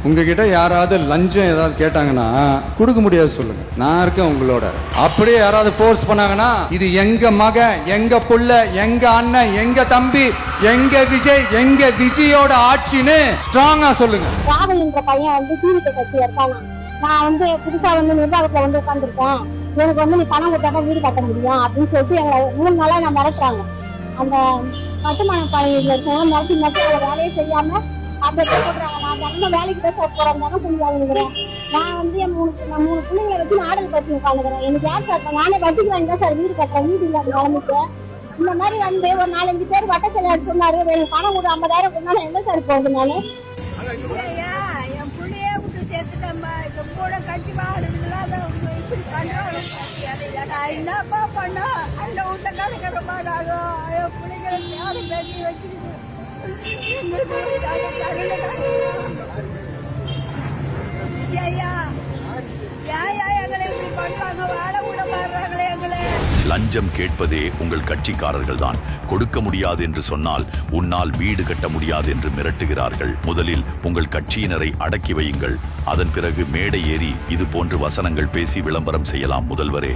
உங்ககிட்ட யாராவது லஞ்சம் ஏதாவது கேட்டாங்கன்னா கொடுக்க முடியாது சொல்லுங்க, நான் இருக்கேன் உங்களோட. அப்படியே யாராவது ஃபோர்ஸ் பண்ணாங்கன்னா இது எங்க மகன், எங்க புள்ள, எங்க அண்ணன், எங்க தம்பி, எங்க விஜய், எங்க விஜயோட ஆட்சின்னு ஸ்ட்ராங்கா சொல்லுங்க. ராகுல் என்ற பையன் வந்து டிவிகே கட்சி இருக்கானா, நான் வந்து புதுசா வந்து நிர்வாகத்துல வந்து உட்காந்துருக்கேன், எனக்கு வந்து நீ பணம் கொடுத்தா வீடு கட்ட முடியும் அப்படின்னு சொல்லிட்டு எங்களை 3 நாளா நான் மிரட்டுறாங்க. அந்த கட்டுமான பணியில் இருக்கவங்க மிரட்டி அவங்க வேலையை செய்யாம அப்படியே போடுறாங்க. நான் தினமும் வேலைக்கு பேச போறேன், தினம் சொல்லி வாங்கிக்கிறேன். நான் வந்து என் 3 பிள்ளைங்களை வச்சு ஆடல் கட்டி உட்காந்துக்கிறேன். எனக்கு யார் சார், நானே வட்டிக்கு வாங்கி தான் சார் வீடு கட்டுறேன், வீடு இல்லாத நிலைமைக்கு. இந்த மாதிரி வந்து ஒரு 4-5 பேர் வட்டச்செயல சொன்னாரு, எனக்கு பணம் கூட 50,000 கொடுத்தாலும் எங்க சார் போகுது? நானு என் பிள்ளையே விட்டு சேர்த்துட்டேன்பா, இந்த கூட கட்டி வாடுறதுலாம் இப்படி பண்றோம். என்னப்பா பண்ணா அந்த வீட்டை கலக்கிற மாட்டாகும். என் பிள்ளைங்களை யாரும் பேசி வச்சுக்கிட்டு லஞ்சம் கேட்பதே உங்கள் கட்சிக்காரர்கள் தான். கொடுக்க முடியாது என்று சொன்னால் உன்னால் வீடு கட்ட முடியாது என்று மிரட்டுகிறார்கள். முதலில் உங்கள் கட்சியினரை அடக்கி வையுங்கள், அதன் பிறகு மேடை ஏறி இது போன்று வசனங்கள் பேசி விளம்பரம் செய்யலாம் முதல்வரே.